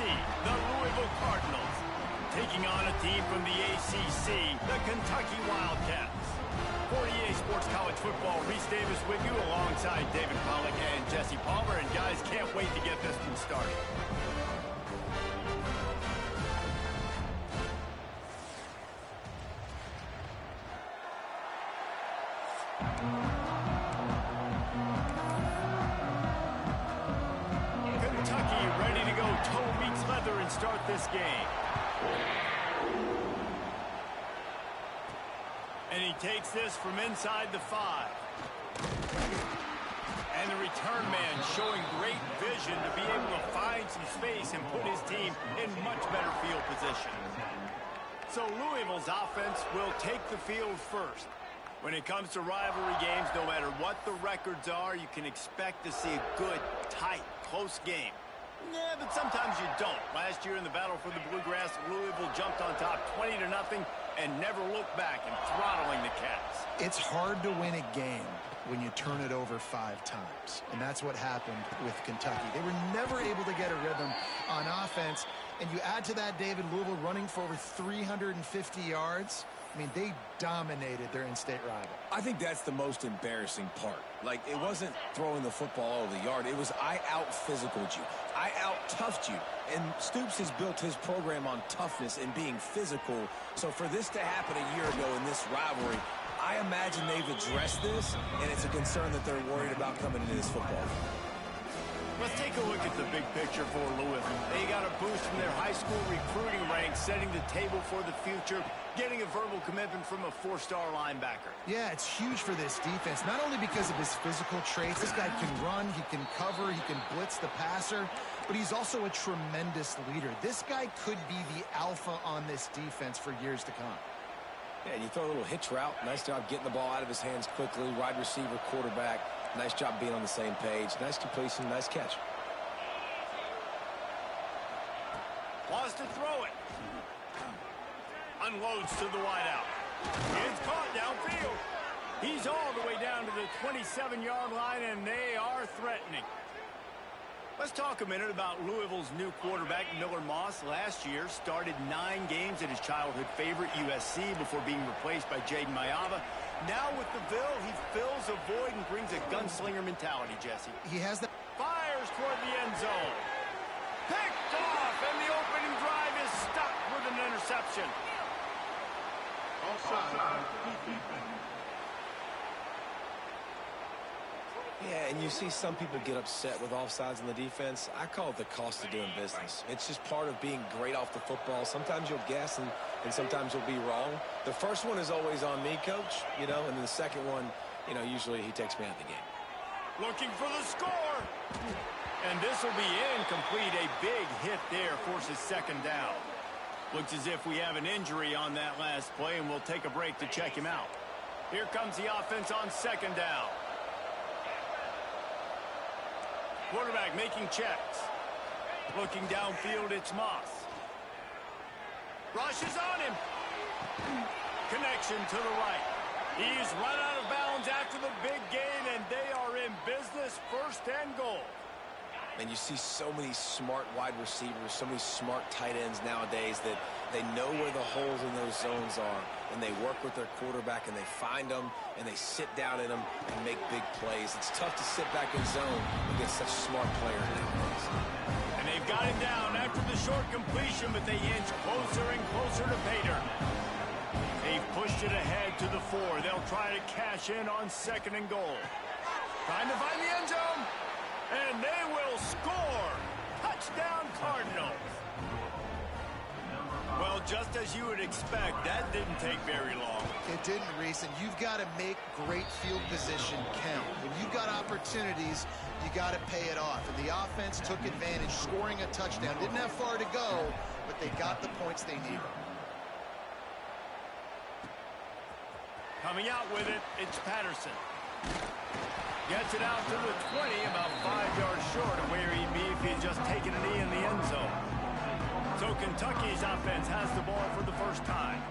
the Louisville Cardinals, taking on a team from the ACC, the Kentucky Wildcats. For EA Sports College Football, Reese Davis with you alongside David Pollack and Jesse Palmer. And guys, can't wait to get this one started. Kentucky ready to go toe meets leather and start this game. And he takes this from inside the 5. And the return man showing great vision to be able to find some space and put his team in much better field position. So Louisville's offense will take the field first. When it comes to rivalry games, no matter what the records are, you can expect to see a good, tight, close game. Yeah, but sometimes you don't. Last year in the battle for the Bluegrass, Louisville jumped on top 20-0 and never looked back in throttling the Cats. It's hard to win a game when you turn it over 5 times. And that's what happened with Kentucky. They were never able to get a rhythm on offense. And you add to that, David, Louisville running for over 350 yards. I mean, they dominated their in-state rival. I think that's the most embarrassing part. Like, it wasn't throwing the football over the yard. It was I out-physicaled you. I out-toughed you. And Stoops has built his program on toughness and being physical. So for this to happen a year ago in this rivalry, I imagine they've addressed this, and it's a concern that they're worried about coming into this football game. Let's take a look at the big picture for Louisville. They got a boost from their high school recruiting ranks, setting the table for the future, getting a verbal commitment from a 4-star linebacker. Yeah, it's huge for this defense, not only because of his physical traits. This guy can run, he can cover, he can blitz the passer, but he's also a tremendous leader. This guy could be the alpha on this defense for years to come. Yeah, you throw a little hitch route. Nice job getting the ball out of his hands quickly. Wide receiver, quarterback. Nice job being on the same page. Nice completion, nice catch. Wants to throw it. Unloads to the wideout. It's caught downfield. He's all the way down to the 27-yard line, and they are threatening. Let's talk a minute about Louisville's new quarterback, Miller Moss. Last year, started 9 games at his childhood favorite, USC, before being replaced by Jaden Mayava. Now with the Ville, he fills a void and brings a gunslinger mentality, Jesse. He has that. Fires toward the end zone. Picked off, and the opening drive is stopped with an interception. Yeah, and you see some people get upset with offsides on the defense. I call it the cost of doing business. It's just part of being great off the football. Sometimes you'll guess, and sometimes you'll be wrong. The first one is always on me, Coach, and then the second one, usually he takes me out of the game. Looking for the score. And this will be incomplete. A big hit there forces second down. Looks as if we have an injury on that last play, and we'll take a break to check him out. Here comes the offense on second down. Quarterback making checks. Looking downfield, it's Moss. Rushes on him. Connection to the right. He's run out of bounds after the big gain, and they are in business, 1st and goal. And you see so many smart wide receivers, so many smart tight ends nowadays that they know where the holes in those zones are, and they work with their quarterback, and they find them, and they sit down in them and make big plays. It's tough to sit back in zone against such smart players nowadays. And they've got him down after the short completion, but they inch closer and closer to pay dirt. They've pushed it ahead to the 4. They'll try to cash in on 2nd and goal. Trying to find the end zone. And they will score. Touchdown, Cardinals. Well, just as you would expect, that didn't take very long. It didn't, Reese, and you've got to make great field position count. When you've got opportunities, you got to pay it off. And the offense took advantage, scoring a touchdown. Didn't have far to go, but they got the points they needed. Coming out with it, it's Patterson. Gets it out to the 20, about 5 yards short of where he'd be if he had just taken a knee in the end zone. So Kentucky's offense has the ball for the first time.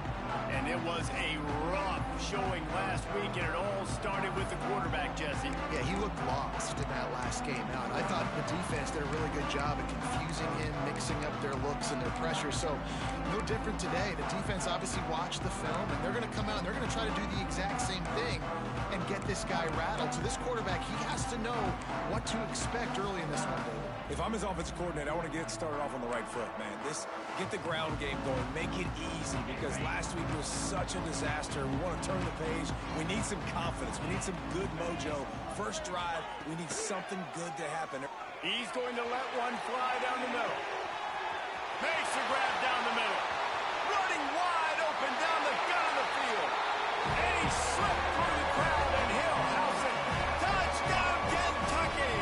And it was a rough showing last week, and it all started with the quarterback, Jesse. Yeah, he looked lost in that last game out. I thought the defense did a really good job of confusing him, mixing up their looks and their pressure. So no different today. The defense obviously watched the film, and they're going to come out and they're going to try to do the exact same thing and get this guy rattled. So this quarterback, he has to know what to expect early in this one, David. If I'm his offensive coordinator, I want to get started off on the right foot, man. Get the ground game going, make it easy, because last week was such a disaster. We want to turn the page. We need some confidence. We need some good mojo. First drive, we need something good to happen. He's going to let one fly down the middle. Makes the grab down the middle. Running wide open down the gut of the field. And he slipped through the crowd, and he'll house it. Touchdown, Kentucky!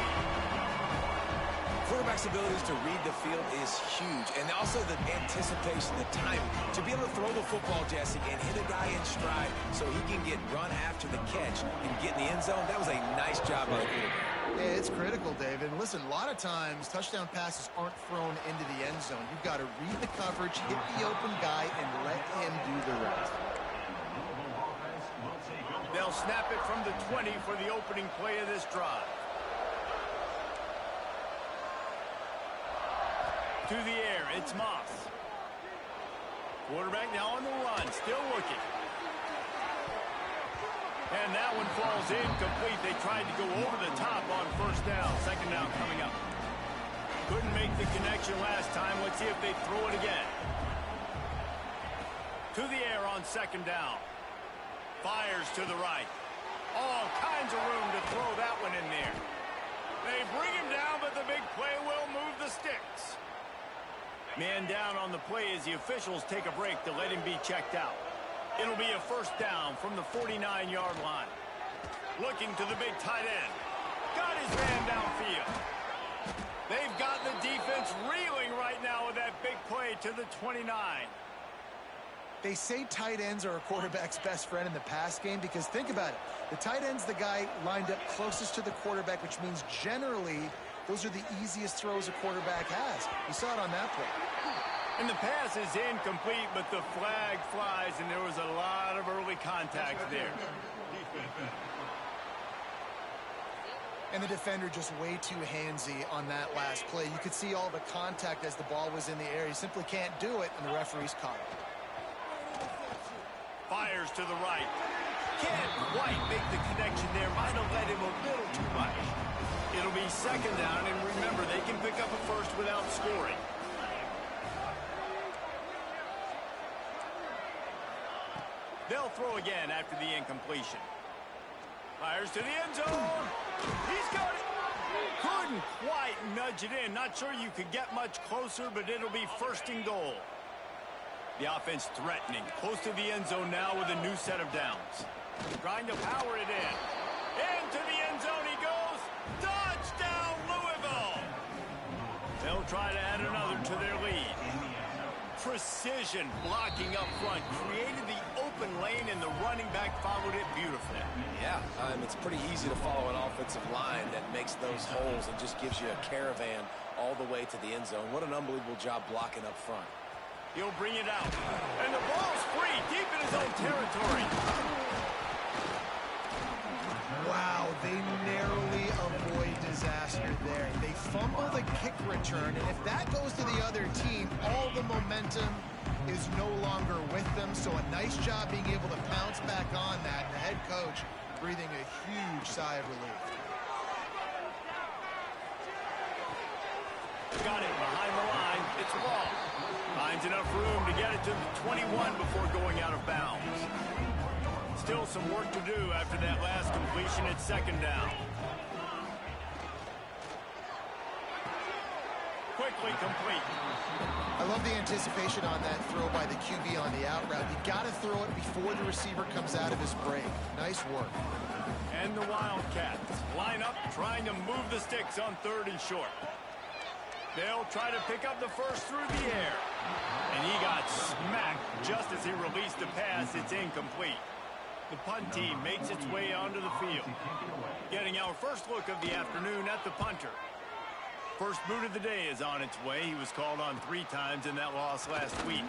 Quarterback's abilities to read the field is huge, and also the anticipation, the timing. To be able to throw the football, Jesse, and hit a guy in stride so he can get run after the catch and get in the end zone, that was a nice job by the quarterback. Yeah, it's critical, David. Listen, a lot of times touchdown passes aren't thrown into the end zone. You've got to read the coverage, hit the open guy, and let him do the rest. They'll snap it from the 20 for the opening play of this drive. To the air, it's Moss. Quarterback now on the run, still looking. And that one falls incomplete. They tried to go over the top on first down. Second down coming up. Couldn't make the connection last time. Let's see if they throw it again. To the air on second down. Fires to the right. All kinds of room to throw that one in there. They bring him down, but the big play will move the sticks. Man down on the play as the officials take a break to let him be checked out. It'll be a first down from the 49-yard line. Looking to the big tight end. Got his man downfield. They've got the defense reeling right now with that big play to the 29. They say tight ends are a quarterback's best friend in the pass game because think about it. The tight end's the guy lined up closest to the quarterback, which means generally those are the easiest throws a quarterback has. You saw it on that play. And the pass is incomplete, but the flag flies, and there was a lot of early contact there. And the defender just way too handsy on that last play. You could see all the contact as the ball was in the air. He simply can't do it, and the referee's caught it. Fires to the right. Can't quite make the connection there. Might have led him a little too much. It'll be second down, and remember, they can pick up a first without scoring. They'll throw again after the incompletion. Fires to the end zone. He's got it. Couldn't quite nudge it in. Not sure you could get much closer, but it'll be first and goal. The offense threatening. Close to the end zone now with a new set of downs. Trying to power it in. Into the end zone he goes. Touchdown, Louisville. They'll try to add another to their lead. Precision blocking up front. Created the open lane, and the running back followed it beautifully. Yeah, it's pretty easy to follow an offensive line that makes those holes and just gives you a caravan all the way to the end zone. What an unbelievable job blocking up front. He'll bring it out. And the ball's free, deep in his own territory. Wow, they narrowly avoid disaster there. They fumble the kick return, and if that goes to the other team, all the momentum is no longer with them. So a nice job being able to pounce back on that. And the head coach breathing a huge sigh of relief. Got it behind the line. It's long. Finds enough room to get it to the 21 before going out of bounds. Still some work to do after that last completion at second down. Quickly complete. I love the anticipation on that throw by the QB on the out route. You got to throw it before the receiver comes out of his break. Nice work. And the Wildcats line up trying to move the sticks on third and short. They'll try to pick up the first through the air. And he got smacked just as he released the pass. It's incomplete. The punt team makes its way onto the field. Getting our first look of the afternoon at the punter. First boot of the day is on its way. He was called on 3 times in that loss last week.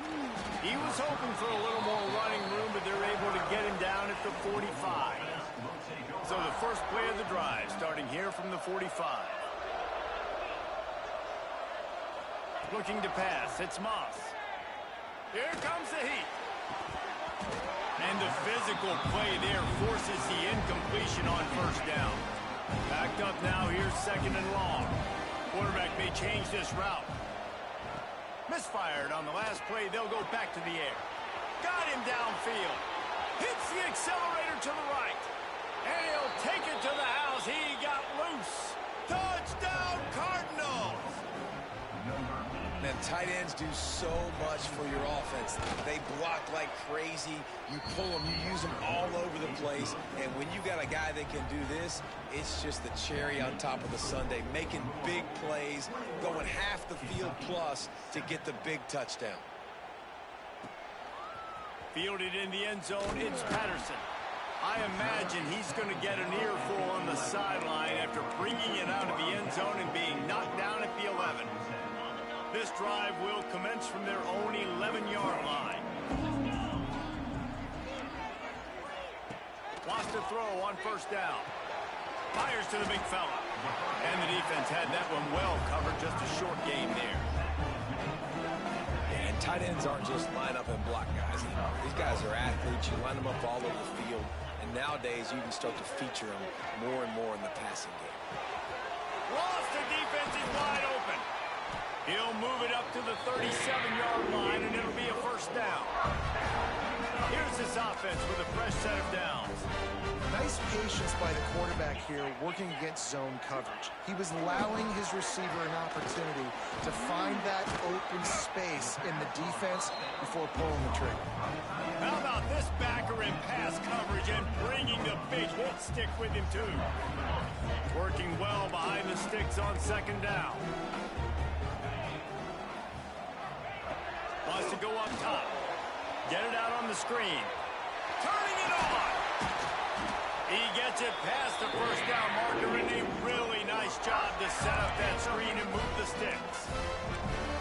He was hoping for a little more running room, but they're able to get him down at the 45. So the first play of the drive, starting here from the 45. Looking to pass. It's Moss. Here comes the heat. And the physical play there forces the incompletion on first down. Backed up now, here's 2nd and long. Quarterback may change this route. Misfired on the last play. They'll go back to the air. Got him downfield. Hits the accelerator to the right. And he'll take it to the house. He got loose. Touchdown, Cardinals! Man, tight ends do so much for your offense. They block like crazy. You pull them, you use them all over the place. And when you got a guy that can do this, it's just the cherry on top of the sundae, making big plays, going half the field plus to get the big touchdown. Fielded in the end zone, it's Patterson. I imagine he's going to get an earful on the sideline after bringing it out of the end zone and being knocked down at the 11. This drive will commence from their own 11-yard line. Wants to throw on first down. Fires to the big fella. And the defense had that one well covered, just a short game there. And tight ends aren't just line up and block guys. These guys are athletes. You line them up all over the field. And nowadays, you can start to feature them more and more in the passing game. Lost, the defense is wide open. He'll move it up to the 37-yard line, and it'll be a first down. Here's this offense with a fresh set of downs. Nice patience by the quarterback here, working against zone coverage. He was allowing his receiver an opportunity to find that open space in the defense before pulling the trigger. How about this backer in pass coverage and bringing the big hit stick with him, too? Working well behind the sticks on 2nd down. Wants to go up top. Get it out on the screen. Turning it on. He gets it past the first down marker, and a really nice job to set up that screen and move the sticks.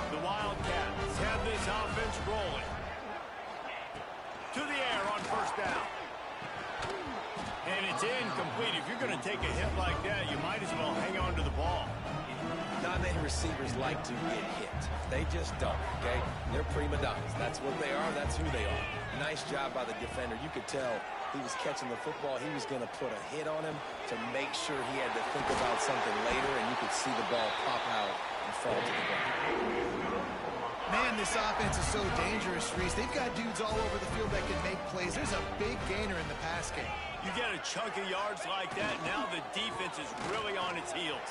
The Wildcats have this offense rolling. To the air on first down. And it's incomplete. If you're going to take a hit like that, you might as well hang on to the ball. Not many receivers like to get hit. They just don't, okay? They're prima donnas. That's what they are. That's who they are. Nice job by the defender. You could tell he was catching the football. He was going to put a hit on him to make sure he had to think about something later, and you could see the ball pop out and fall to the ground. Man, this offense is so dangerous, Reese. They've got dudes all over the field that can make plays. There's a big gainer in the pass game. You get a chunk of yards like that, now the defense is really on its heels.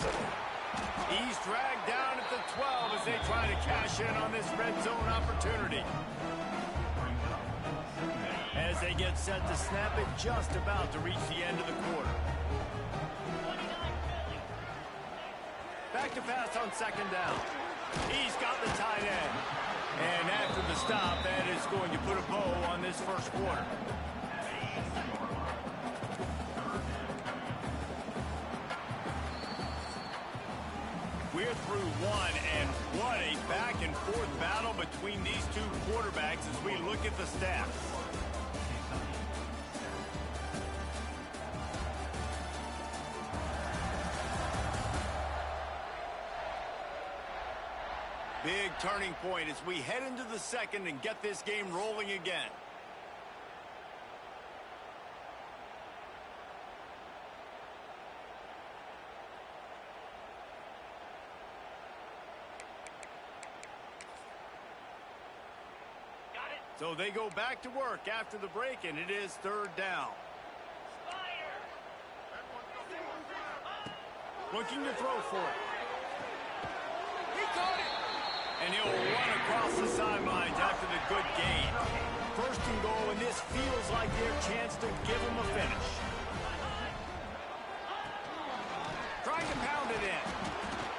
He's dragged down at the 12 as they try to cash in on this red zone opportunity. As they get set to snap it, just about to reach the end of the quarter. Back to pass on 2nd down. He's got the tight end. And after the stop, that is going to put a bow on this first quarter. We're through one, and what a back-and-forth battle between these two quarterbacks as we look at the stats. Big turning point as we head into the second and get this game rolling again. So they go back to work after the break, and it is 3rd down. Looking to throw for it. He caught it. And he'll run across the sidelines after the good gain. 1st and goal, and this feels like their chance to give them a finish. Trying to pound it in.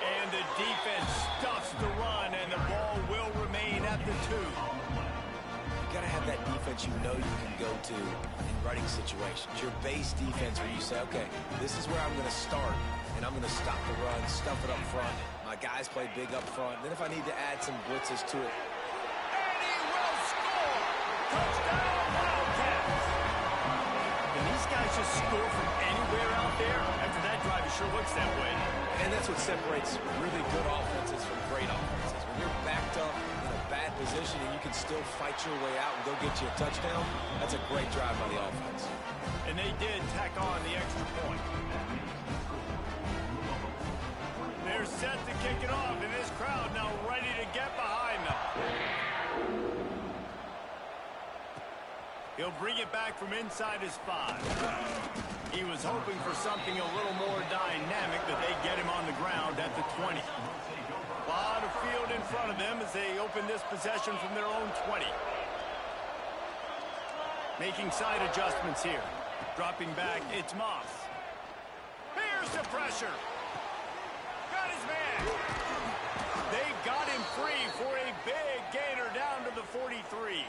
And the defense stuffs the run, and the ball will remain at the 2. You got to have that defense you know you can go to in running situations. Your base defense where you say, okay, this is where I'm going to start, and I'm going to stop the run, stuff it up front. Guys play big up front. Then if I need to add some blitzes to it. And he will score! Touchdown, Wildcats! Can these guys just score from anywhere out there? After that drive, it sure looks that way. And that's what separates really good offenses from great offenses. When you're backed up in a bad position and you can still fight your way out and go get you a touchdown, that's a great drive by the offense. And they did tack on the extra point. They're set to kick it off, and this crowd now ready to get behind them. He'll bring it back from inside his 5. He was hoping for something a little more dynamic, but they get him on the ground at the 20. A lot of field in front of them as they open this possession from their own 20. Making side adjustments here. Dropping back, it's Moss. Here's the pressure. Got his man. They got him free for a big gainer down to the 43.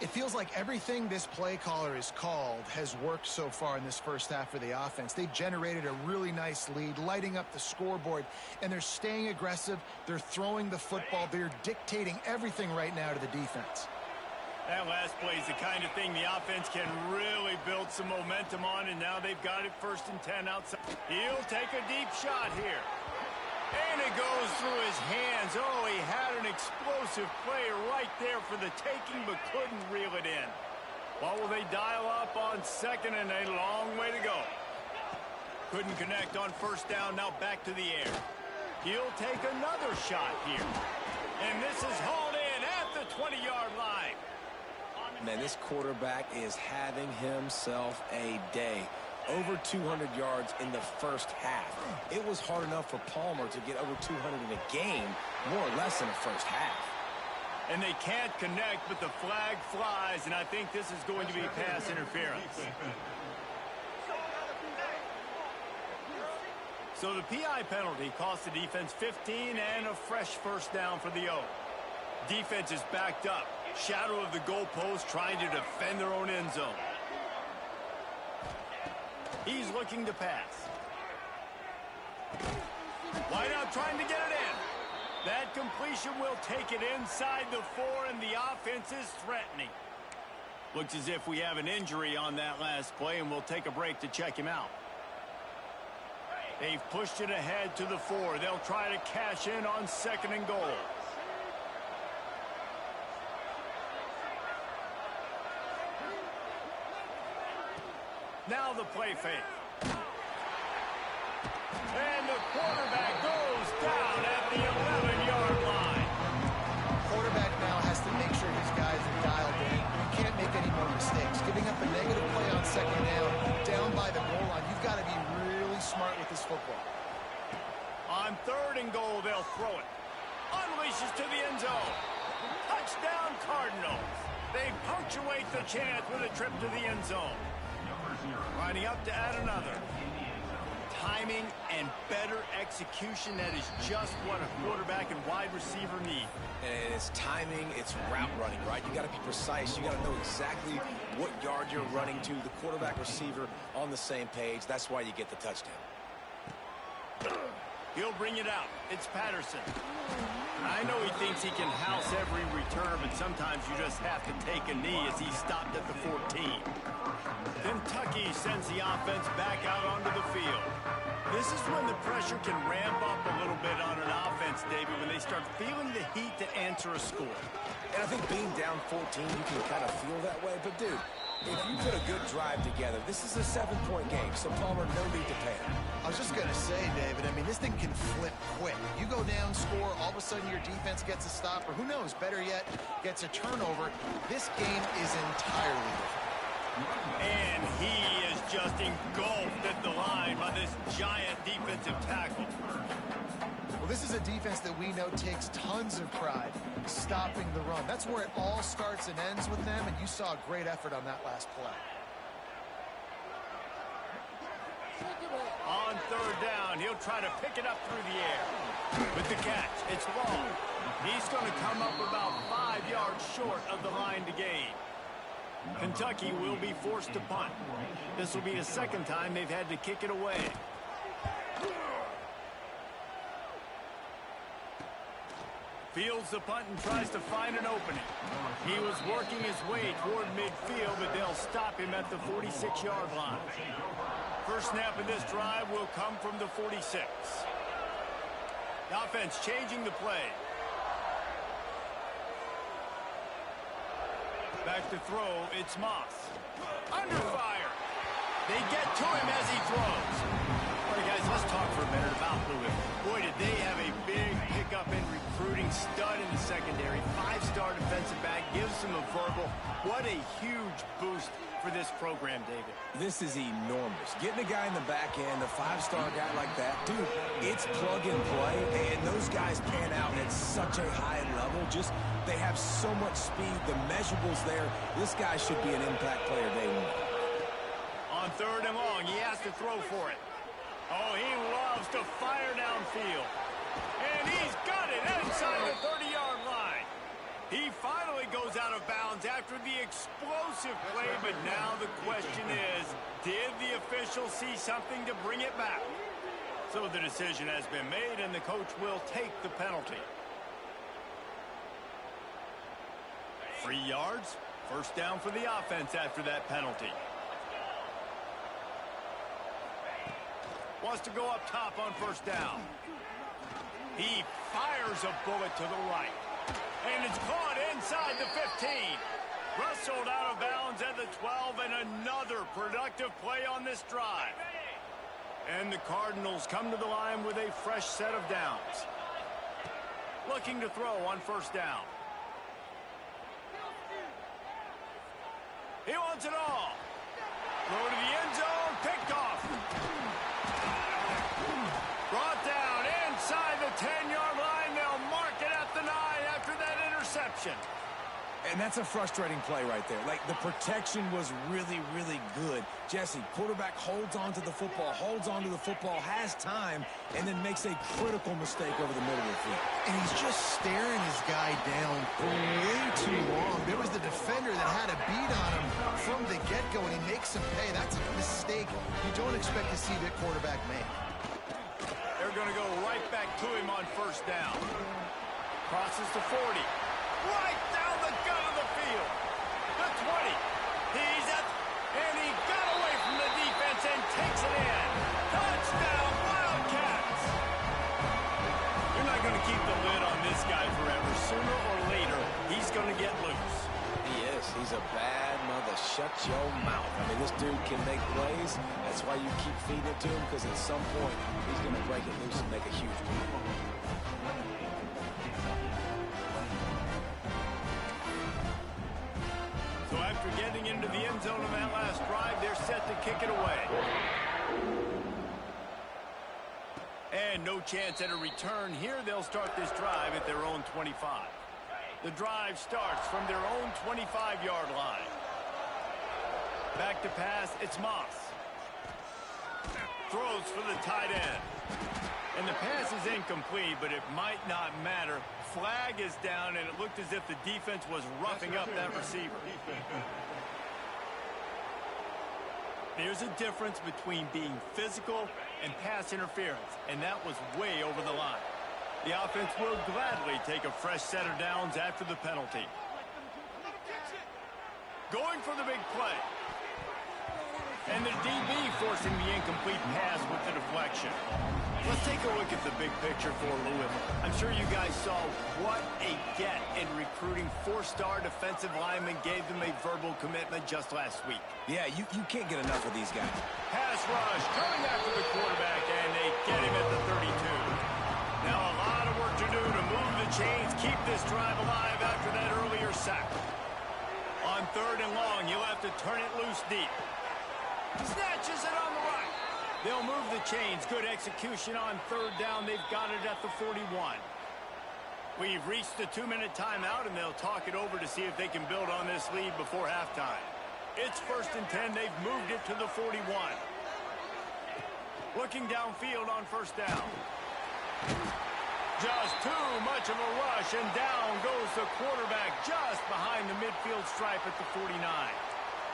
It feels like everything this play caller has called has worked so far in this first half for the offense. They've generated a really nice lead, lighting up the scoreboard, and they're staying aggressive. They're throwing the football. They're dictating everything right now to the defense. That last play is the kind of thing the offense can really build some momentum on, and now they've got it 1st and 10 outside. He'll take a deep shot here. And it goes through his hands. Oh, he had an explosive play right there for the taking, but couldn't reel it in. What will they dial up on 2nd and a long way to go? Couldn't connect on 1st down, now back to the air. He'll take another shot here. And this is hauled in at the 20-yard line. Man, this quarterback is having himself a day. Over 200 yards in the first half. It was hard enough for Palmer to get over 200 in a game, more or less in the first half. And they can't connect, but the flag flies, and I think this is going to be pass interference. So the PI penalty cost the defense 15 and a fresh 1st down for the O. Defense is backed up. Shadow of the goalpost, trying to defend their own end zone. He's looking to pass. Wide out trying to get it in. That completion will take it inside the 4, and the offense is threatening. Looks as if we have an injury on that last play, and we'll take a break to check him out. They've pushed it ahead to the 4. They'll try to cash in on 2nd and goal. Now the play fake. And the quarterback goes down at the 11-yard line. Quarterback now has to make sure his guys are dialed in. You can't make any more mistakes. Giving up a negative play on 2nd down by the goal line. You've got to be really smart with this football. On 3rd and goal, they'll throw it. Unleashes to the end zone. Touchdown, Cardinals. They punctuate the chance with a trip to the end zone. Lining up to add another. Timing and better execution, that is just what a quarterback and wide receiver need. And it's timing, it's route running, right? You got to be precise. You got to know exactly what yard you're running to. The quarterback receiver on the same page. That's why you get the touchdown. He'll bring it out. It's Patterson. I know he thinks he can house every return, but sometimes you just have to take a knee as he stopped at the 14. Kentucky sends the offense back out onto the field. This is when the pressure can ramp up a little bit on an offense, David, when they start feeling the heat to answer a score. And I think being down 14, you can kind of feel that way. But, dude, if you put a good drive together, this is a 7-point game, so Palmer, no need to panic. I was just going to say, David, I mean, this thing can flip quick. You go down, score, all of a sudden your defense gets a stop, or who knows, better yet, gets a turnover. This game is entirely different. And he is just engulfed at the line by this giant defensive tackle. Well, this is a defense that we know takes tons of pride stopping the run. That's where it all starts and ends with them, and you saw a great effort on that last play. On 3rd down, he'll try to pick it up through the air. With the catch, it's long. He's going to come up about 5 yards short of the line to gain. Kentucky will be forced to punt. This will be the 2nd time they've had to kick it away. Fields the punt and tries to find an opening. He was working his way toward midfield, but they'll stop him at the 46-yard line. First snap of this drive will come from the 46. The offense changing the play. Back to throw, it's Moss. Under fire. They get to him as he throws. All right, guys, let's talk for a minute about Louisville. Boy, did they have a big pickup in recruiting, stud in the secondary, 5-star defensive back, gives them a verbal. What a huge boost for this program, David. This is enormous. Getting a guy in the back end, a 5-star guy like that, dude, it's plug and play, and those guys pan out at such a high level. Just, they have so much speed, the measurables there. This guy should be an impact player day one. On third and long, he has to throw for it. Oh, he loves to fire downfield. And he's got it inside the 30-yard line. He finally goes out of bounds after the explosive play, but now the question is, did the official see something to bring it back? So the decision has been made, and the coach will take the penalty. 3 yards, first down for the offense after that penalty. Wants to go up top on first down. He fires a bullet to the right. And it's caught inside the 15. Rustled out of bounds at the 12, and another productive play on this drive. And the Cardinals come to the line with a fresh set of downs. Looking to throw on first down. He wants it all. Throw to the end zone, picked off. Brought down inside the 10-yard line. They'll mark it at the 9 after that interception. And that's a frustrating play right there. Like, the protection was really, really good. Jesse, quarterback holds on to the football, has time, and then makes a critical mistake over the middle of the field. And he's just staring his guy down for way too long. There was the defender that had a beat on him from the get-go, and he makes him pay. That's a mistake you don't expect to see the quarterback make. They're going to go right back to him on first down. Crosses to 40. Right down the gut of the field. The 20. He's at, and he got away from the defense and takes it in. Touchdown, Wildcats. You're not going to keep the lid on this guy forever. Sooner or later, he's going to get loose. He is. He's a bad mother. Shut your mouth. I mean, this dude can make plays. That's why you keep feeding it to him, because at some point, he's going to break it loose and make a huge play. So after getting into the end zone on that last drive, they're set to kick it away. And no chance at a return here. They'll start this drive at their own 25. The drive starts from their own 25-yard line. Back to pass, it's Moss. Throws for the tight end. And the pass is incomplete, but it might not matter. Flag is down, and it looked as if the defense was roughing up that receiver. There's a difference between being physical and pass interference, and that was way over the line. The offense will gladly take a fresh set of downs after the penalty. Going for the big play. And the DB forcing the incomplete pass with the deflection. Let's take a look at the big picture for Louisville. I'm sure you guys saw what a get in recruiting. 4-star defensive linemen gave them a verbal commitment just last week. Yeah, you can't get enough of these guys. Pass rush coming after the quarterback, and they get him at the 32. Now a lot of work to do to move the chains, keep this drive alive after that earlier sack. On third and long, he'll have to turn it loose deep. Snatches it on the right. They'll move the chains. Good execution on third down. They've got it at the 41. We've reached the 2-minute timeout, and they'll talk it over to see if they can build on this lead before halftime. It's 1st and 10. They've moved it to the 41. Looking downfield on first down. Just too much of a rush, and down goes the quarterback just behind the midfield stripe at the 49.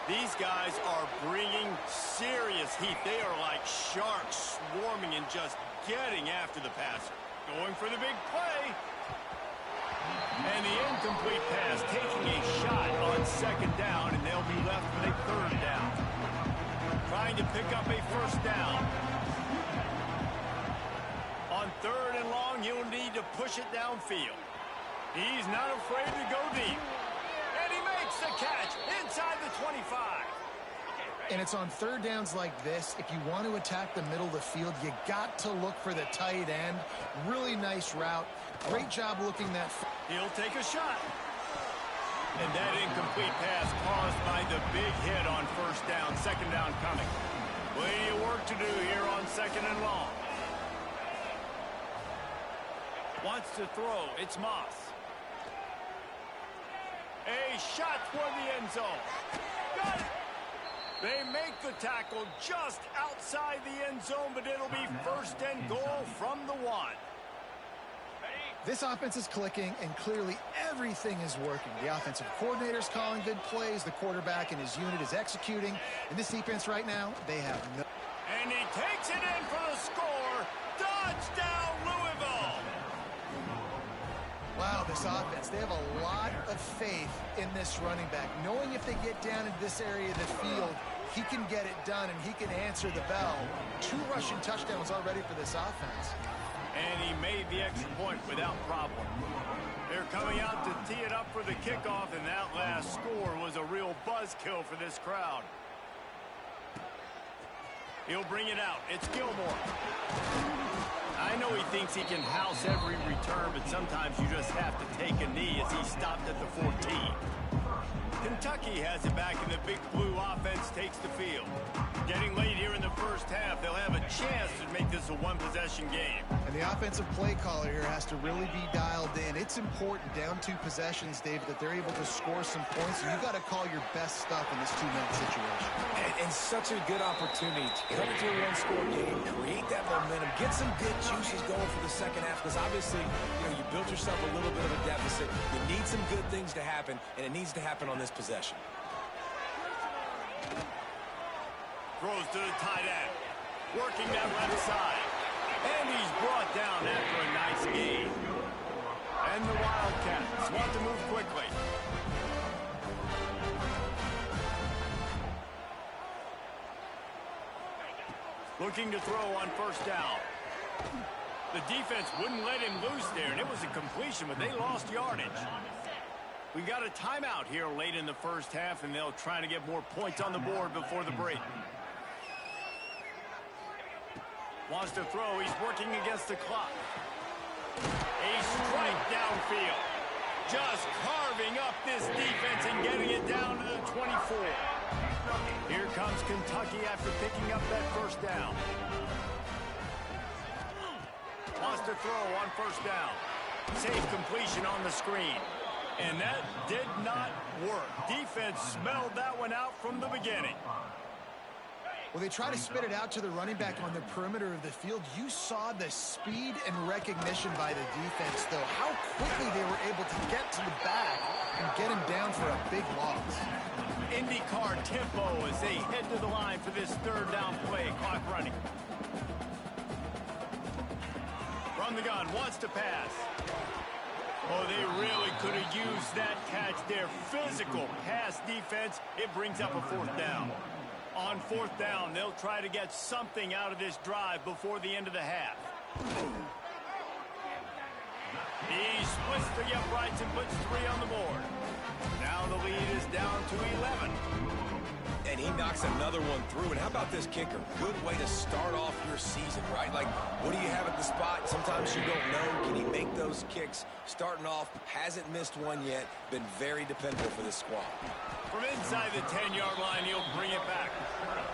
These guys are bringing serious heat. They are like sharks swarming and just getting after the passer. Going for the big play. And the incomplete pass taking a shot on second down, and they'll be left with a third down. Trying to pick up a first down. On third and long, he'll need to push it downfield. He's not afraid to go deep. And he makes the catch inside the 25. And it's on third downs like this. If you want to attack the middle of the field, you got to look for the tight end. Really nice route. Great job looking that. He'll take a shot. And that incomplete pass caused by the big hit on first down. Second down coming. Plenty of work to do here on second and long. Wants to throw. It's Moss. A shot for the end zone. Got it. They make the tackle just outside the end zone, but it'll be first and goal from the 1. This offense is clicking, and clearly everything is working. The offensive coordinator's calling good plays. The quarterback and his unit is executing. And this defense right now, they have no... And he takes it in for the score. Touchdown, Louisville. Wow, this offense, they have a lot of faith in this running back. Knowing if they get down into this area of the field, he can get it done and he can answer the bell. 2 rushing touchdowns already for this offense. And he made the extra point without problem. They're coming out to tee it up for the kickoff, and that last score was a real buzzkill for this crowd. He'll bring it out. It's Gilmore. I know he thinks he can house every return, but sometimes you just have to take a knee as he stopped at the 14. Kentucky has it back, and the big blue offense takes the field. Getting late here in the first half, they'll have a chance to make this a one-possession game. And the offensive play caller here has to really be dialed in. It's important down 2 possessions, David, that they're able to score some points. And you got to call your best stuff in this 2-minute situation. And such a good opportunity to cut it to a 1-score game, create that momentum, get some good juices going for the second half. Because obviously, you built yourself a little bit of a deficit. You need some good things to happen, and it needs to happen on this possession. Throws to the tight end. Working that left side. And he's brought down after a nice gain. And the Wildcats want to move quickly. Looking to throw on first down. The defense wouldn't let him loose there, and it was a completion, but they lost yardage. We got a timeout here late in the first half, and they'll try to get more points on the board before the break. Wants to throw. He's working against the clock. A strike downfield. Just carving up this defense and getting it down to the 24. Here comes Kentucky after picking up that first down. Wants to throw on first down. Safe completion on the screen. And that did not work. Defense smelled that one out from the beginning. Well, they try to spit it out to the running back on the perimeter of the field. You saw the speed and recognition by the defense, though. How quickly they were able to get to the back and get him down for a big loss. IndyCar tempo as they head to the line for this third down play. Clock running. From the gun, wants to pass. Oh, they really could have used that catch there. Physical pass defense. It brings up a fourth down. On fourth down, they'll try to get something out of this drive before the end of the half. He splits the uprights and puts 3 on the board. Now the lead is down to 11. And he knocks another one through. And how about this kicker? Good way to start off your season, right? Like, what do you have at the spot? Sometimes you don't know. Can he make those kicks? Starting off, hasn't missed one yet. Been very dependable for this squad. From inside the 10-yard line, he'll bring it back.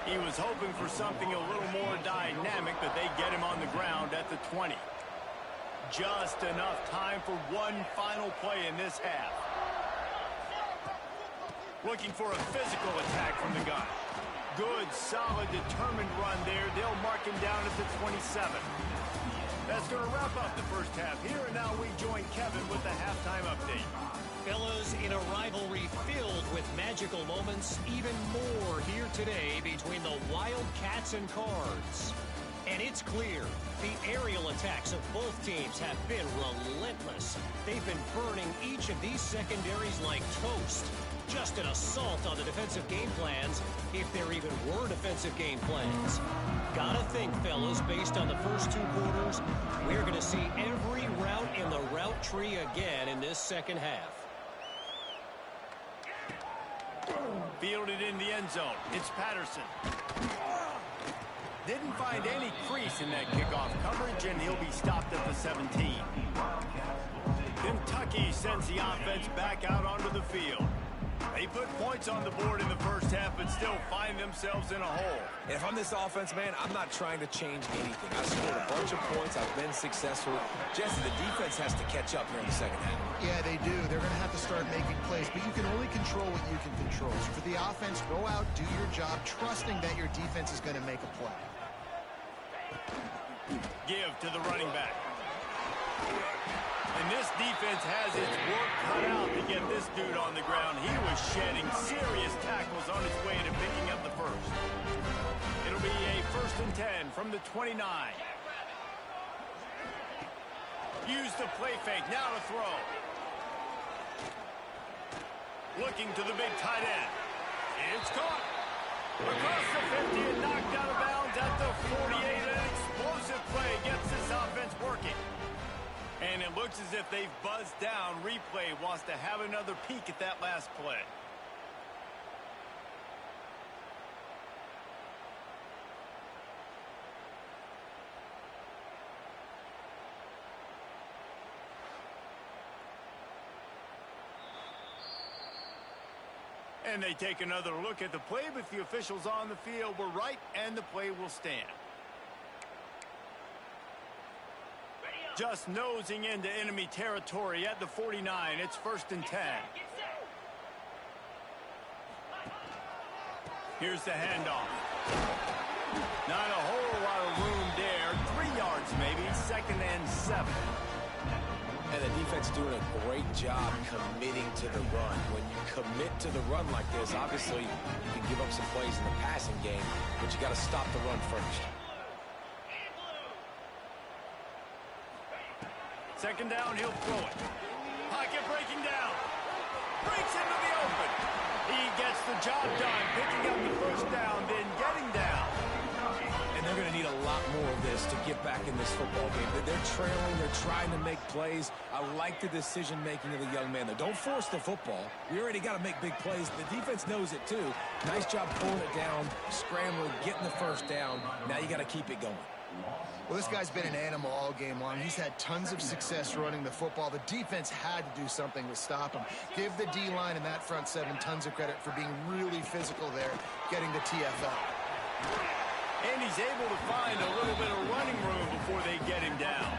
He was hoping for something a little more dynamic, but they get him on the ground at the 20. Just enough time for one final play in this half. Looking for a physical attack from the gun. Good, solid, determined run there. They'll mark him down at the 27. That's going to wrap up the first half. Here and now we join Kevin with the halftime update. Fellas, in a rivalry filled with magical moments, even more here today between the Wildcats and Cards. And it's clear, the aerial attacks of both teams have been relentless. They've been burning each of these secondaries like toast. Just an assault on the defensive game plans, if there even were defensive game plans. Gotta think, fellas, based on the first 2 quarters, we're going to see every route in the route tree again in this second half. Fielded in the end zone. It's Patterson. Didn't find any crease in that kickoff coverage, and he'll be stopped at the 17. Kentucky sends the offense back out onto the field. They put points on the board in the first half, but still find themselves in a hole. If I'm this offense, man, I'm not trying to change anything. I scored a bunch of points. I've been successful. Jesse, the defense has to catch up here in the second half. Yeah, they do. They're going to have to start making plays, but you can only control what you can control. So for the offense, go out, do your job, trusting that your defense is going to make a play. Give to the running back. And this defense has its work cut out to get this dude on the ground. He was shedding serious tackles on his way to picking up the first. It'll be a 1st and 10 from the 29. Use the play fake. Now to throw. Looking to the big tight end. It's caught. Across the 50 and knocked out of bounds at the 48. An explosive play gets this offense working. And it looks as if they've buzzed down. Replay wants to have another peek at that last play. And they take another look at the play, but the officials on the field were right, and the play will stand. Just nosing into enemy territory at the 49. It's 1st and 10. Here's the handoff. Not a whole lot of room there. 3 yards maybe. 2nd and 7. And the defense doing a great job committing to the run. When you commit to the run like this, obviously you can give up some plays in the passing game, but you got to stop the run first. 2nd down, he'll throw it. Pocket breaking down. Breaks into the open. He gets the job done, picking up the 1st down, then getting down. And they're going to need a lot more of this to get back in this football game. They're trailing. They're trying to make plays. I like the decision-making of the young man, though. Don't force the football. We already got to make big plays. The defense knows it, too. Nice job pulling it down, scrambling, getting the 1st down. Now you got to keep it going. Well, this guy's been an animal all game long. He's had tons of success running the football. The defense had to do something to stop him. Give the D-line and that front 7 tons of credit for being really physical there, getting the TFL. And he's able to find a little bit of running room before they get him down.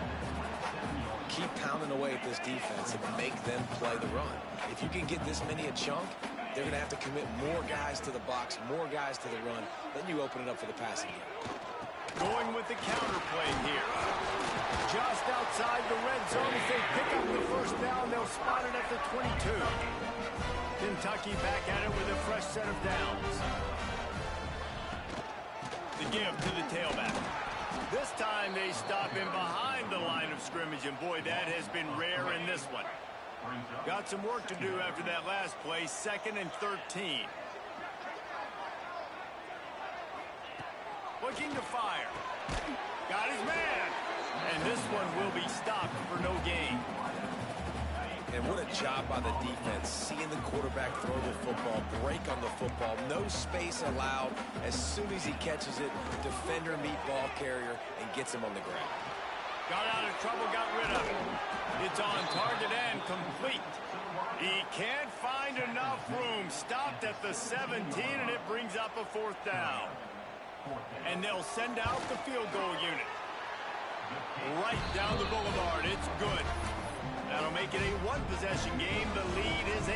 Keep pounding away at this defense and make them play the run. If you can get this many a chunk, they're going to have to commit more guys to the box, more guys to the run. Then you open it up for the passing game. Going with the counter play here. Just outside the red zone as they pick up the 1st down. They'll spot it at the 22. Kentucky back at it with a fresh set of downs. The give to the tailback. This time they stop him behind the line of scrimmage, and boy, that has been rare in this one. Got some work to do after that last play. 2nd and 13. Looking to fire. Got his man. And this one will be stopped for no gain. And what a job by the defense, seeing the quarterback throw the football, break on the football, no space allowed. As soon as he catches it, defender meet ball carrier and gets him on the ground. Got out of trouble, got rid of it. It's on target and complete. He can't find enough room. Stopped at the 17, and it brings up a 4th down. And they'll send out the field goal unit. Right down the boulevard. It's good. That'll make it a 1-possession game. The lead is 8.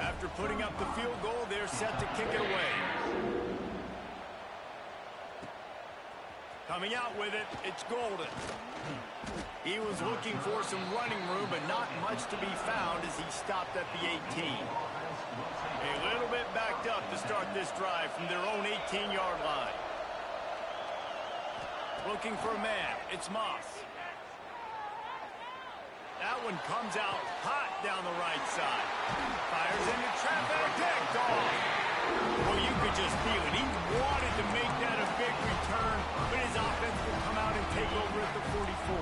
After putting up the field goal, they're set to kick it away. Coming out with it, it's Golden. He was looking for some running room, but not much to be found as he stopped at the 18. A little bit backed up to start this drive from their own 18-yard line. Looking for a man. It's Moss. That one comes out hot down the right side. Fires into trap and picked off. Well, you could just feel it. He wanted to make that a big return, but his offense will come out and take over at the 44.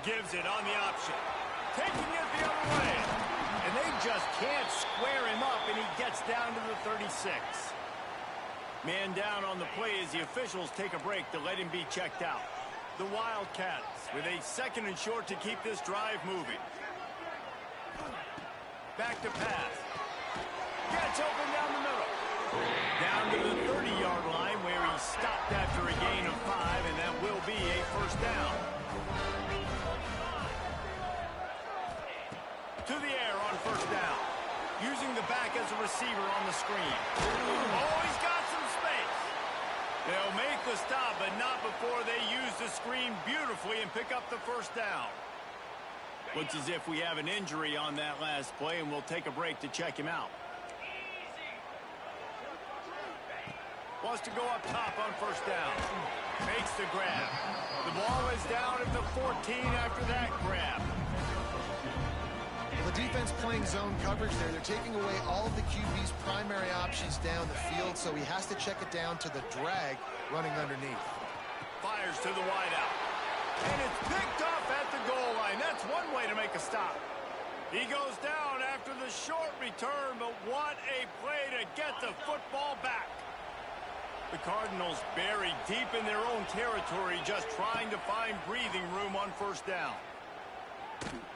Gives it on the option. Taking it the other way. And they just can't square him up, and he gets down to the 36. Man down on the play as the officials take a break to let him be checked out. The Wildcats with a 2nd and short to keep this drive moving. Back to pass. Gets open down the middle. Down to the 30-yard line where he stopped after a gain of 5, and that will be a first down. To the air on first down. Using the back as a receiver on the screen. Oh, he's got some space. They'll make the stop, but not before they use the screen beautifully and pick up the first down. Looks as if we have an injury on that last play, and we'll take a break to check him out. Wants to go up top on first down. Makes the grab. The ball is down at the 14 after that grab. The defense playing zone coverage there. They're taking away all of the QB's primary options down the field, so he has to check it down to the drag running underneath. Fires to the wideout. And it's picked off at the goal line. That's one way to make a stop. He goes down after the short return, but what a play to get the football back. The Cardinals buried deep in their own territory, just trying to find breathing room on first down.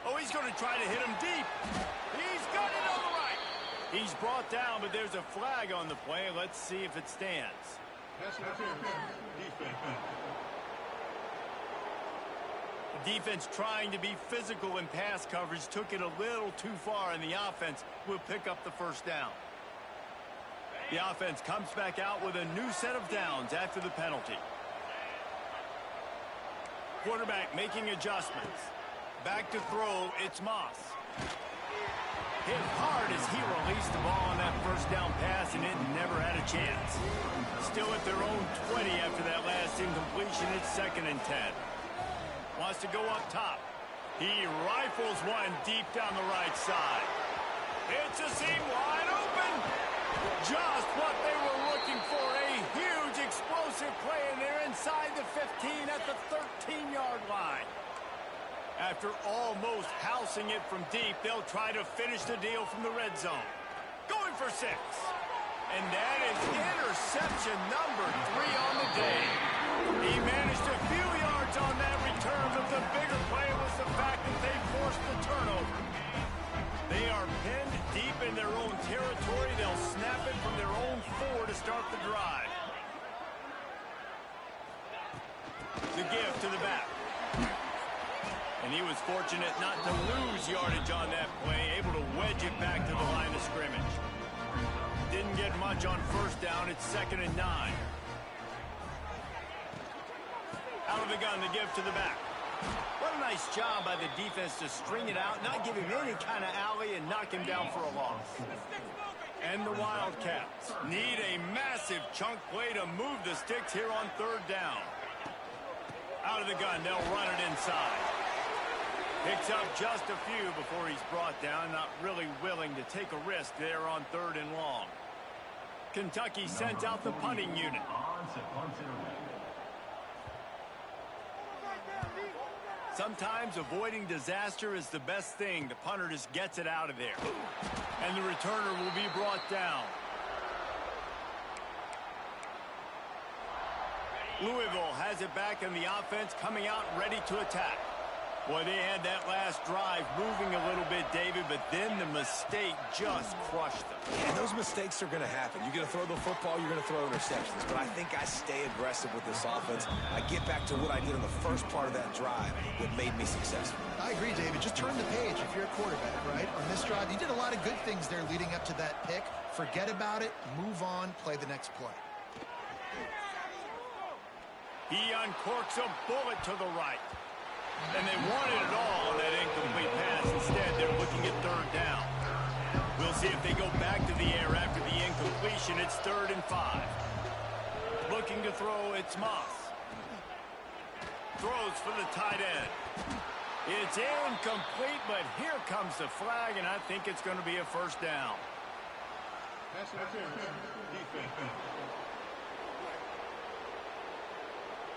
Oh, he's going to try to hit him deep. He's got it on the right. He's brought down, but there's a flag on the play. Let's see if it stands. The defense trying to be physical in pass coverage took it a little too far, and the offense will pick up the first down. The offense comes back out with a new set of downs after the penalty. Quarterback making adjustments. Back to throw, it's Moss. Hit hard as he released the ball on that first down pass, and it never had a chance. Still at their own 20 after that last incompletion. It's 2nd and 10. Wants to go up top. He rifles one deep down the right side. It's a seam wide open. Just what they were looking for. A huge explosive play, and they're inside the 15 at the 13-yard line. After almost housing it from deep, they'll try to finish the deal from the red zone. Going for 6. And that is interception number 3 on the day. He managed a few yards on that return, but the bigger play was the fact that they forced the turnover. They are pinned deep in their own territory. They'll snap it from their own 4 to start the drive. The give to the back. And he was fortunate not to lose yardage on that play, able to wedge it back to the line of scrimmage. Didn't get much on first down. It's 2nd and 9. Out of the gun, the give to the back. What a nice job by the defense to string it out, not give him any kind of alley, and knock him down for a loss. And the Wildcats need a massive chunk play to move the sticks here on 3rd down. Out of the gun, they'll run it inside. Picks up just a few before he's brought down, not really willing to take a risk there on 3rd and long. Kentucky sends out the punting unit. Sometimes avoiding disaster is the best thing. The punter just gets it out of there. And the returner will be brought down. Louisville has it back, and the offense coming out ready to attack. Boy, they had that last drive moving a little bit, David, but then the mistake just crushed them. And those mistakes are going to happen. You're going to throw the football, you're going to throw interceptions. But I think I stay aggressive with this offense. I get back to what I did in the first part of that drive that made me successful. I agree, David. Just turn the page if you're a quarterback, right? On this drive, you did a lot of good things there leading up to that pick. Forget about it, move on, play the next play. He uncorks a bullet to the right. And they wanted it all on that incomplete pass. Instead, they're looking at 3rd down. We'll see if they go back to the air after the incompletion. It's 3rd and 5. Looking to throw, it's Moss. Throws for the tight end. It's incomplete, but here comes the flag, and I think it's going to be a first down.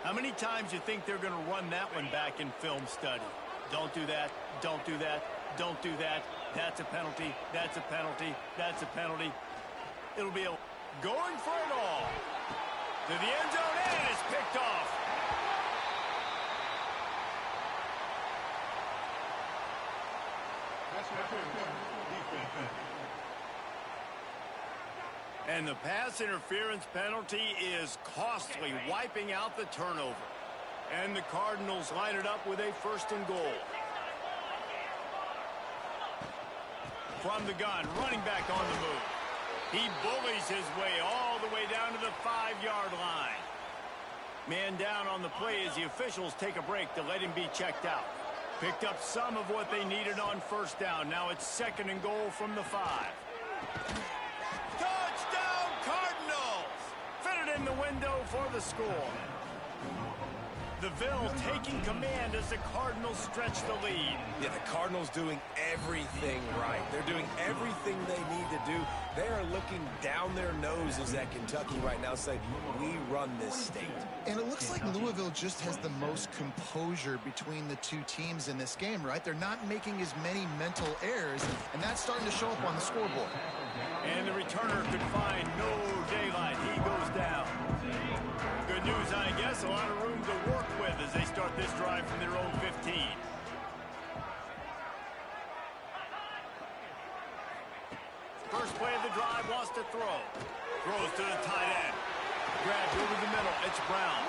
How many times you think they're going to run that one back in film study? Don't do that. Don't do that. Don't do that. That's a penalty. That's a penalty. That's a penalty. It'll be going for it all. To the end zone, and it's picked off. And the pass interference penalty is costly, wiping out the turnover. And the Cardinals line it up with a 1st and goal. From the gun, running back on the move. He bullies his way all the way down to the 5-yard line. Man down on the play as the officials take a break to let him be checked out. Picked up some of what they needed on 1st down. Now it's 2nd and goal from the 5. Touchdown, Cardinals! Fitted in the window for the score. The Ville taking command as the Cardinals stretch the lead. Yeah, the Cardinals doing everything right. They're doing everything they need to do. They are looking down their noses at Kentucky right now, saying, we run this state. And it looks like Louisville just has the most composure between the two teams in this game, right? They're not making as many mental errors, and that's starting to show up on the scoreboard. And the returner could find no daylight. He goes down. Good news, I guess. A lot of room to work with as they start this drive from their own 15. First play of the drive, wants to throw. Throws to the tight end. Grabbed over the middle. It's Brown.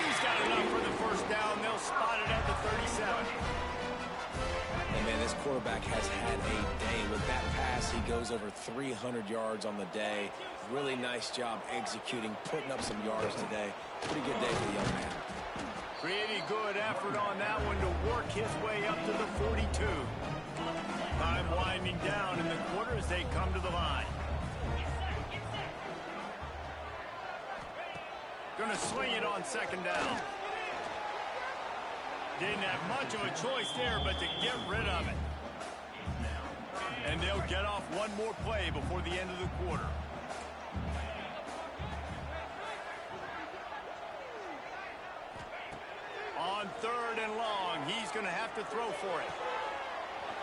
He's got enough for the 1st down. They'll spot it at the 37. And man, this quarterback has had a day. With that pass, he goes over 300 yards on the day. Really nice job executing, putting up some yards today. Pretty good day for the young man. Pretty good effort on that one to work his way up to the 42. Time winding down in the quarter as they come to the line. Going to swing it on 2nd down. Didn't have much of a choice there, but to get rid of it. And they'll get off one more play before the end of the quarter. On 3rd and long, he's going to have to throw for it.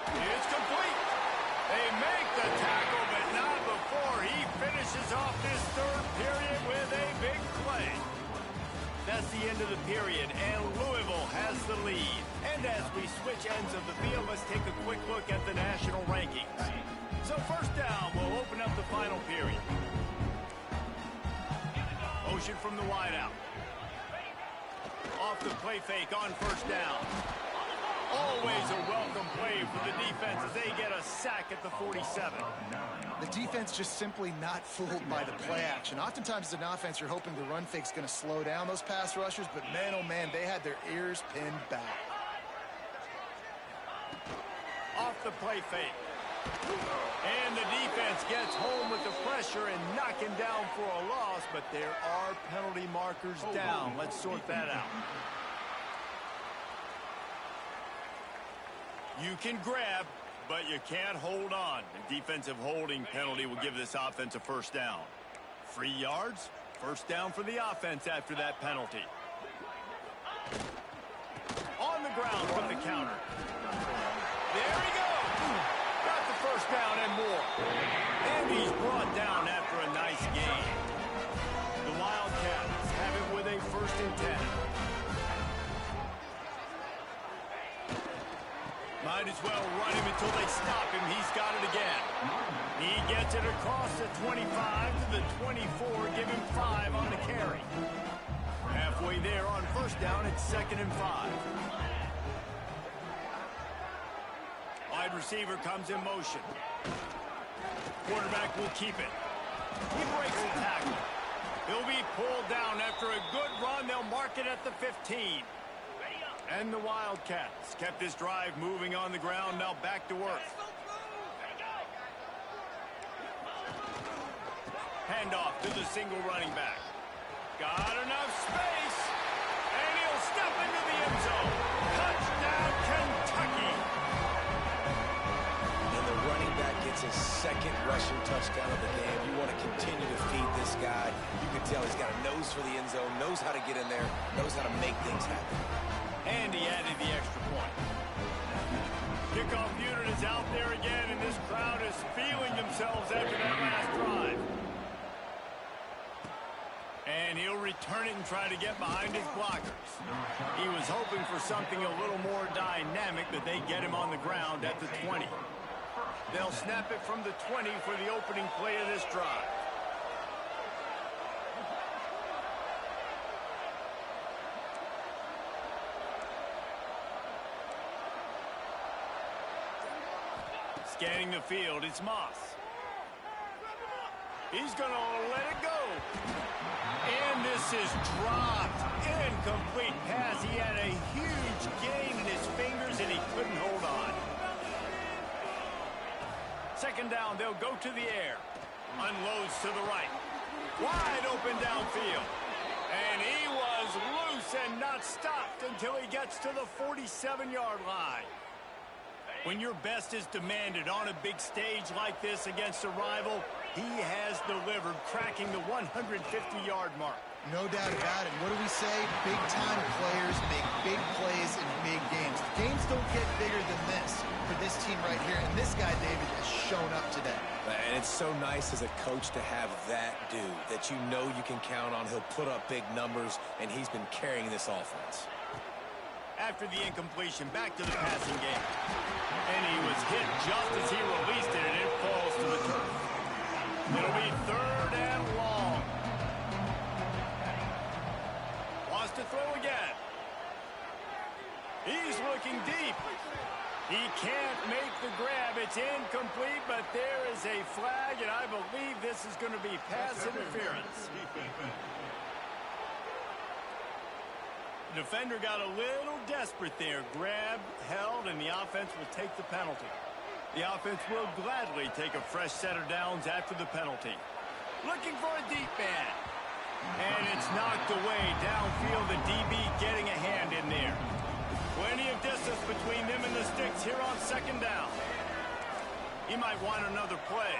It's complete. They make the tackle, but not before he finishes off this 3rd period with a big play. That's the end of the period, and Louisville has the lead. And as we switch ends of the field, let's take a quick look at the national rankings. So 1st down will open up the final period. Motion from the wideout. Off the play fake on 1st down. Always a welcome play for the defense as they get a sack at the 47. The defense just simply not fooled by the play action. Oftentimes as an offense, you're hoping the run fake's going to slow down those pass rushers, but man, oh man, they had their ears pinned back. Off the play fake. And the defense gets home with the pressure and knocking down for a loss, but there are penalty markers down. Let's sort that out. You can grab, but you can't hold on. The defensive holding penalty will give this offense a 1st down. 3 yards, 1st down for the offense after that penalty. On the ground from the counter. There he goes. Got the 1st down and more. And he's brought down after a nice gain. The Wildcats have it with a 1st and 10. Might as well run him until they stop him. He's got it again. He gets it across the 25 to the 24. Give him 5 on the carry. Halfway there on 1st down. It's 2nd and 5. Wide receiver comes in motion. Quarterback will keep it. He breaks the tackle. He'll be pulled down after a good run. They'll mark it at the 15. And the Wildcats kept this drive moving on the ground. Now back to work. Handoff to the single running back. Got enough space. And he'll step into the end zone. Touchdown, Kentucky. And the running back gets his second rushing touchdown of the game. You want to continue to feed this guy. You can tell he's got a nose for the end zone, knows how to get in there, knows how to make things happen. And he added the extra point. Kickoff unit is out there again, and this crowd is feeling themselves after that last drive. And he'll return it and try to get behind his blockers. He was hoping for something a little more dynamic, but they get him on the ground at the 20. They'll snap it from the 20 for the opening play of this drive. Scanning the field, it's Moss. He's going to let it go. And this is dropped. Incomplete pass. He had a huge gain in his fingers, and he couldn't hold on. Second down, they'll go to the air. Unloads to the right. Wide open downfield. And he was loose and not stopped until he gets to the 47-yard line. When your best is demanded on a big stage like this against a rival, he has delivered, cracking the 150-yard mark. No doubt about it. What do we say? Big-time players make big plays in big games. Games don't get bigger than this for this team right here, and this guy, David, has shown up today. And it's so nice as a coach to have that dude that you know you can count on. He'll put up big numbers, and he's been carrying this offense. After the incompletion, back to the passing game. And he was hit just as he released it, and it falls to the turf. It'll be third and long. Wants to throw again. He's looking deep. He can't make the grab. It's incomplete, but there is a flag, and I believe this is going to be pass interference. The defender got a little desperate there. Grabbed, held, and the offense will take the penalty. The offense will gladly take a fresh set of downs after the penalty. Looking for a deep man. And it's knocked away downfield. The DB getting a hand in there. Plenty of distance between them and the sticks here on second down. He might want another play.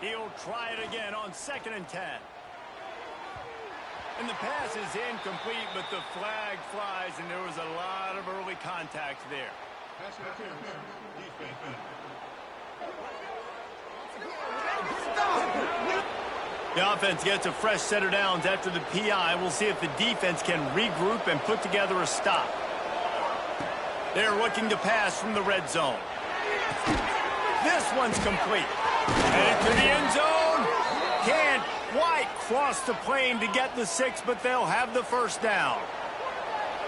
He'll try it again on 2nd and 10. And the pass is incomplete, but the flag flies, and there was a lot of early contact there. The offense gets a fresh set of downs after the PI. We'll see if the defense can regroup and put together a stop. They're looking to pass from the red zone. This one's complete. Headed to the end zone. Can't quite cross the plane to get the 6, but they'll have the first down.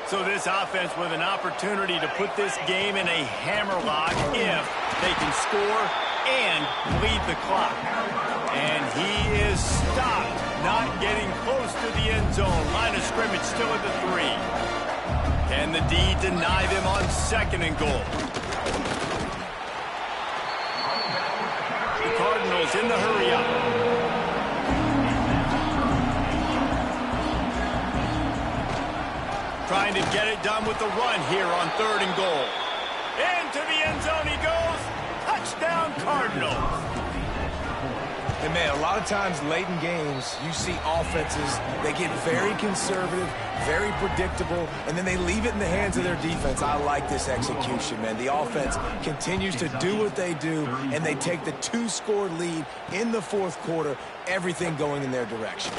So this offense with an opportunity to put this game in a hammerlock if they can score and lead the clock. And he is stopped, not getting close to the end zone. Line of scrimmage still at the 3. Can the D deny them on 2nd and goal? The Cardinals in the hurry-up. Trying to get it done with the run here on 3rd and goal. Into the end zone he goes. Touchdown, Cardinals. And, man, a lot of times late in games, you see offenses, they get very conservative, very predictable, and then they leave it in the hands of their defense. I like this execution, man. The offense continues to do what they do, and they take the 2-score lead in the 4th quarter, everything going in their direction.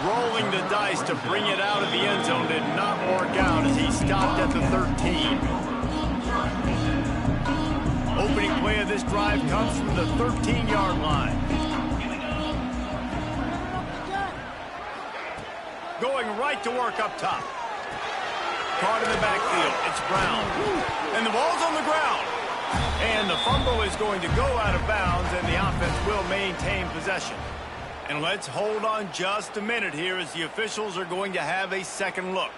Rolling the dice to bring it out of the end zone did not work out as he stopped at the 13. Opening play of this drive comes from the 13-yard line. Going right to work up top. Caught in the backfield. It's Brown. And the ball's on the ground. And the fumble is going to go out of bounds, and the offense will maintain possession. And let's hold on just a minute here as the officials are going to have a second look.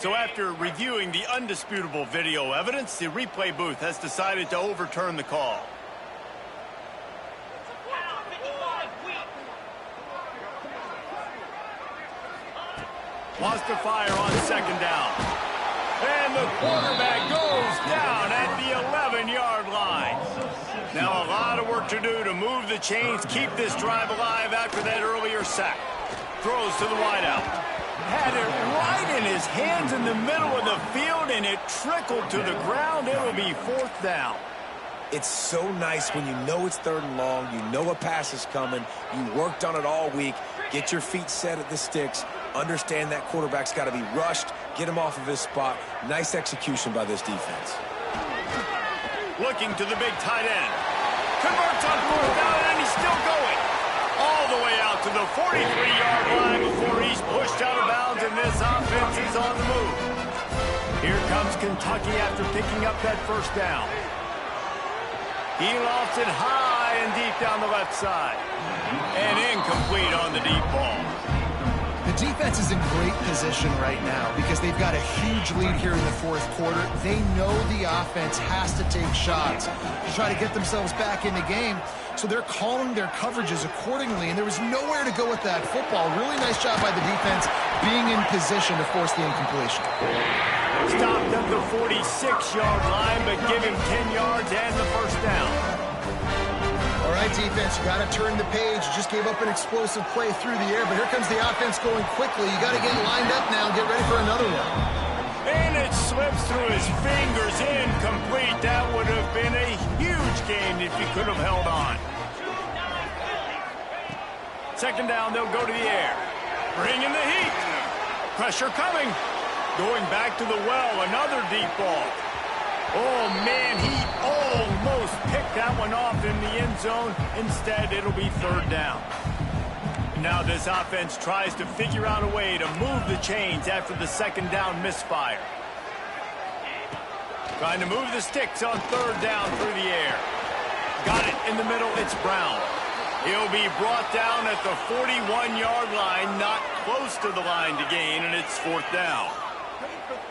So after reviewing the undisputable video evidence, the replay booth has decided to overturn the call. Wants to fire on second down. And the quarterback goes down at the 11-yard line. Now a lot of work to do to move the chains, keep this drive alive after that earlier sack. Throws to the wideout. Had it right in his hands in the middle of the field, and it trickled to the ground. It'll be fourth down. It's so nice when you know it's third and long, you know a pass is coming, you worked on it all week, get your feet set at the sticks, understand that quarterback's got to be rushed, get him off of his spot. Nice execution by this defense. Looking to the big tight end. Converts on fourth down, and he's still going. All the way out to the 43-yard line before he's pushed out of bounds, and this offense is on the move. Here comes Kentucky after picking up that first down. He lofts it high and deep down the left side. And incomplete on the deep ball. The defense is in great position right now because they've got a huge lead here in the fourth quarter. They know the offense has to take shots to try to get themselves back in the game. So they're calling their coverages accordingly, and there was nowhere to go with that football. Really nice job by the defense being in position to force the incompletion. Stopped at the 46-yard line, but give him 10 yards and the first down. All right, defense, you got to turn the page. You just gave up an explosive play through the air, but here comes the offense going quickly. You got to get lined up now and get ready for another one. And it slips through his fingers, incomplete. That would have been a huge gain if he could have held on. Second down, they'll go to the air. Bring in the heat. Pressure coming. Going back to the well, another deep ball. Oh, man, he almost picked that one off in the end zone. Instead, it'll be third down. Now this offense tries to figure out a way to move the chains after the second down misfire. Trying to move the sticks on third down through the air. Got it in the middle, it's Brown. He'll be brought down at the 41-yard line, not close to the line to gain, and it's fourth down.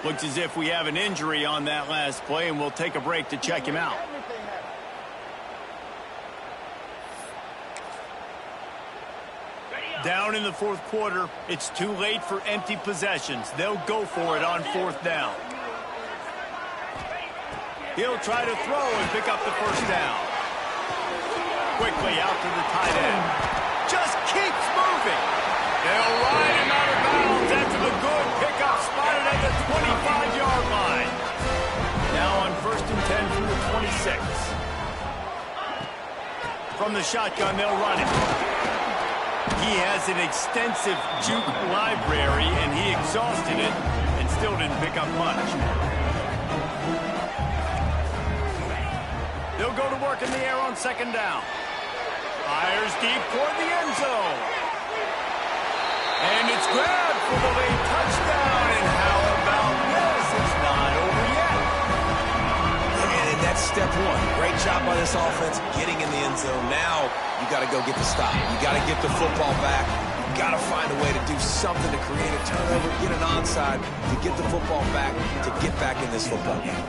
Looks as if we have an injury on that last play, and we'll take a break to check him out. Down in the fourth quarter, it's too late for empty possessions. They'll go for it on fourth down. He'll try to throw and pick up the first down. Quickly out to the tight end. Just keeps moving. They'll ride him out of bounds after the good pickup spotted at the 25-yard line. Now on first and 10 from the 26. From the shotgun, they'll run it. He has an extensive juke library, and he exhausted it and still didn't pick up much. They'll go to work in the air on second down. Fires deep toward the end zone. And it's grabbed for the late touchdown. And how about this? It's not over yet. And that's step one. Great job by this offense getting in the end zone. Now you got to go get the stop. You got to get the football back. You got to find a way to do something to create a turnover, get an onside, to get the football back, to get back in this football game.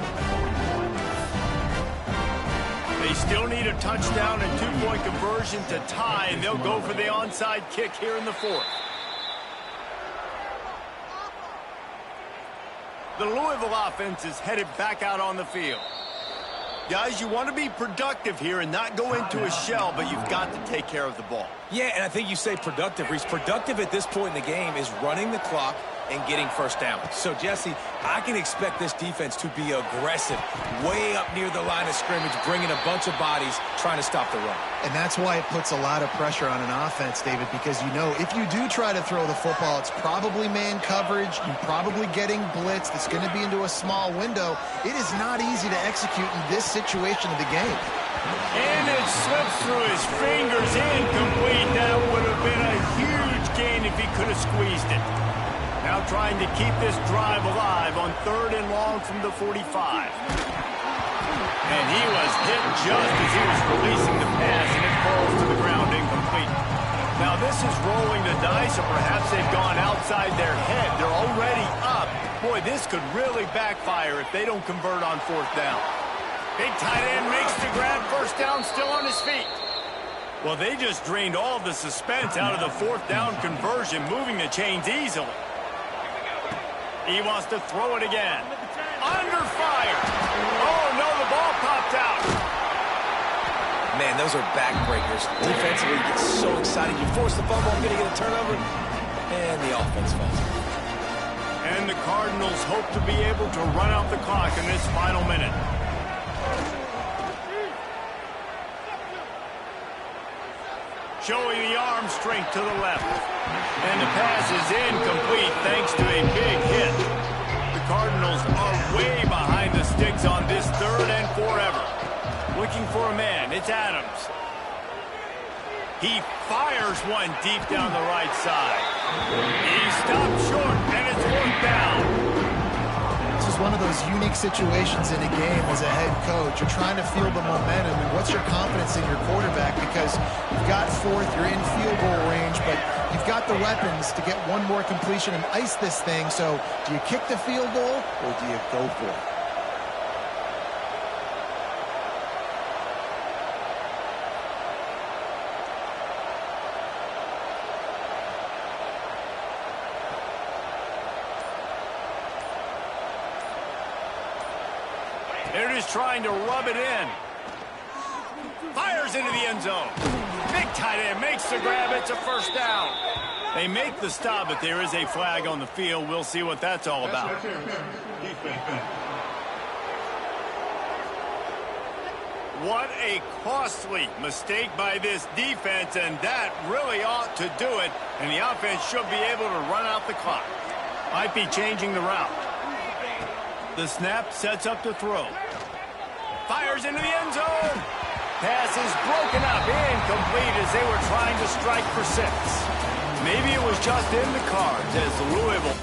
They still need a touchdown and two-point conversion to tie, and they'll go for the onside kick here in the fourth. The Louisville offense is headed back out on the field. Guys, you want to be productive here and not go into a shell, but you've got to take care of the ball. Yeah, and I think you say productive, Reese. Productive at this point in the game is running the clock and getting first down. So, Jesse, I can expect this defense to be aggressive, way up near the line of scrimmage, bringing a bunch of bodies, trying to stop the run. And that's why it puts a lot of pressure on an offense, David, because you know if you do try to throw the football, it's probably man coverage, you're probably getting blitzed, it's going to be into a small window. It is not easy to execute in this situation of the game. And it slips through his fingers, incomplete. That would have been a huge gain if he could have squeezed it. Now trying to keep this drive alive on third and long from the 45. And he was hit just as he was releasing the pass, and it falls to the ground incomplete. Now this is rolling the dice, or perhaps they've gone outside their head. They're already up Boy, this could really backfire if they don't convert on fourth down. Big tight end makes the grab, first down, still on his feet. Well, they just drained all the suspense out of the fourth down conversion, moving the chains easily. He wants to throw it again. Under fire. Oh, no, the ball popped out. Man, those are backbreakers. Defensively, you get so excited. You force the fumble, I'm going to get a turnover, and the offense falls. And the Cardinals hope to be able to run out the clock in this final minute. Showing the arm strength to the left. And the pass is incomplete thanks to a big hit. The Cardinals are way behind the sticks on this 3rd and forever. Looking for a man, it's Adams. He fires one deep down the right side. He stopped short, and it's 4th down. This is one of those unique situations in a game as a head coach. You're trying to feel the momentum, and what's your confidence in your quarterback? Because you've got 4th, you're in field goal range, but you've got the weapons to get one more completion and ice this thing. So do you kick the field goal, or do you go for it? They're just trying to rub it in. Fires into the end zone. Big tight end makes the grab. It's a first down. They make the stop, but there is a flag on the field. We'll see what that's all about. What a costly mistake by this defense, and that really ought to do it. And the offense should be able to run out the clock. Might be changing the route. The snap sets up to throw. Fires into the end zone. Pass is broken up, incomplete as they were trying to strike for 6. Maybe it was just in the cards as Louisville